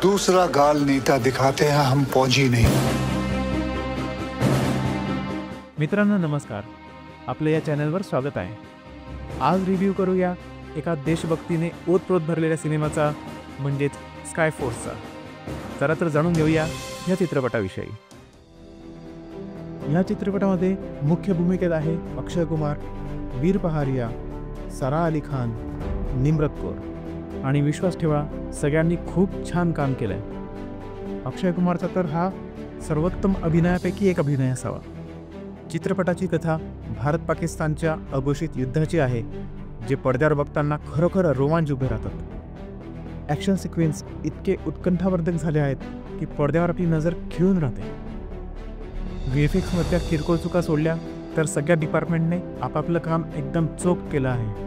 दूसरा गाल नेता दिखाते हैं, हम फौजी नहीं। मित्रांनो नमस्कार, आपलं या चॅनलवर स्वागत आहे। आज रिव्ह्यू करूया एका देशभक्तीने ओतप्रोत भरलेल्या सिनेमाचा म्हणजेच स्काय फोर्सचा। चला तर जाणून घेऊया या चित्रपटाविषयी। या चित्रपटामध्ये मुख्य भूमिकेत आहे अक्षय कुमार, वीर पहारिया, सारा अली खान, निम्रत कौर आणि विश्वास ठेवा सगळ्यांनी खूप छान काम केलंय। अक्षय कुमारचा तर हा सर्वोत्तम अभिनयापैकी एक अभिनय असावा। चित्रपटाची कथा भारत पाकिस्तानच्या अघोषित युद्धाची आहे, जे पडद्यावर बघताना खरोखर रोमांच उभे राहतात। ॲक्शन सिक्वेन्स इतके उत्कंठावर्धक झाले आहेत की पडद्यावर आपली नजर खिळून राहते। VFXमधल्या किरकोळ चुका सोडल्या तर सगळ्या डिपार्टमेंटने आपापलं काम एकदम चोख केलं आहे।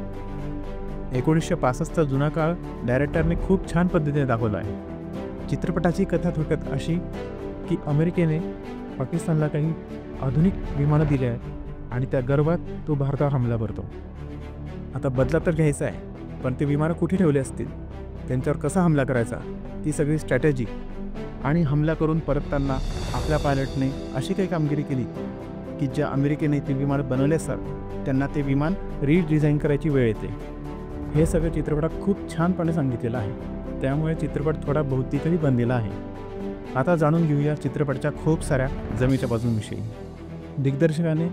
1965चा जुना काळ डायरेक्टरने खूप छान पद्धतीने दाखवला आहे। चित्रपटाची कथा थोडक्यात अशी की अमेरिकेने पाकिस्तानला काही आधुनिक विमानं दिली आहेत आणि त्या गर्वात तो भारतावर हमला करतो। आता बदला तर घ्यायचा आहे, पण ते विमानं कुठे ठेवले असतील, त्यांच्यावर कसा हमला करायचा, ती सगळी स्ट्रॅटेजी आणि हमला करून परतताना आपल्या पायलटने अशी काही कामगिरी केली की ज्या अमेरिकेने ते विमान बनवले असतात त्यांना ते विमान रिडिझाईन करायची वेळ येते। हे सगळं चित्रपटात खूप छानपणे सांगितलेलं आहे, त्यामुळे चित्रपट थोडा बौद्धिकही बनलेला आहे। आता जाणून घेऊया चित्रपटाच्या खूप साऱ्या जमेच्या बाजूंविषयी। दिग्दर्शकाने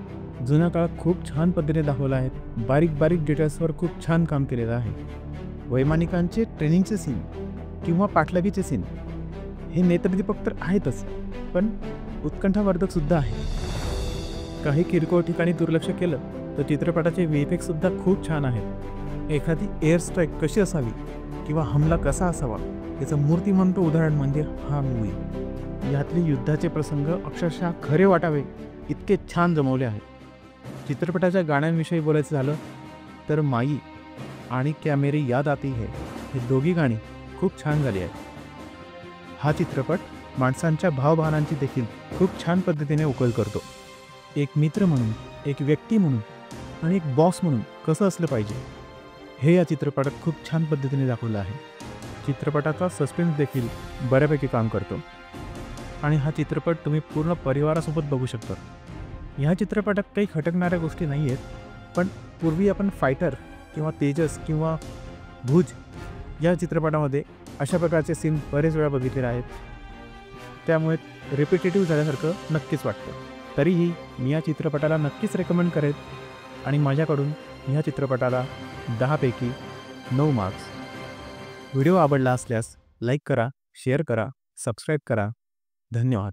जुन्या काळात खूप छान पद्धतीने दाखवलं आहे, बारीक बारीक डिटेल्सवर खूप छान काम केलेलं आहे। वैमानिकांचे ट्रेनिंगचे सीन किंवा पाठलागीचे सीन हे नेत्रदीपक तर आहेतच, पण उत्कंठावर्धकसुद्धा आहे। काही किरकोळ ठिकाणी दुर्लक्ष केलं तर चित्रपटाचे VFXसुद्धा खूप छान आहेत। एखादी एअर स्ट्राईक कशी असावी किंवा हमला कसा असावा याचं मूर्तिमंत उदाहरण म्हणजे हा मूवी। यातले युद्धाचे प्रसंग अक्षरशः खरे वाटावे इतके छान जमवले आहेत। चित्रपटाच्या गाण्यांविषयी बोलायचं झालं तर माई आणि क्या मेरी याद आती है हे दोघी गाणी खूप छान झाली आहेत। हा चित्रपट माणसांच्या भावभावनांची देखील खूप छान पद्धतीने उकल करतो। एक मित्र म्हणून, एक व्यक्ती म्हणून आणि एक बॉस म्हणून कसं असलं पाहिजे हे या चित्रपटात खूप छान पद्धतीने दाखवलं आहे। चित्रपटाचा सस्पेन्स देखील बऱ्यापैकी काम करतो आणि हा चित्रपट तुम्ही पूर्ण परिवारासोबत बघू शकता। ह्या चित्रपटात काही खटकणाऱ्या गोष्टी नाही आहेत, पण पूर्वी आपण फायटर किंवा तेजस किंवा भुज या चित्रपटामध्ये अशा प्रकारचे सीन बरेच वेळा बघितलेले आहेत, त्यामुळे रिपिटेटिव्ह झाल्यासारखं नक्कीच वाटतं। तरीही मी या चित्रपटाला नक्कीच रेकमेंड करेन आणि माझ्याकडून ह्या चित्रपटाला 10 पैकी 9 मार्क्स। व्हिडिओ आवडला असल्यास लाईक करा, शेअर करा, सबस्क्राईब करा। धन्यवाद।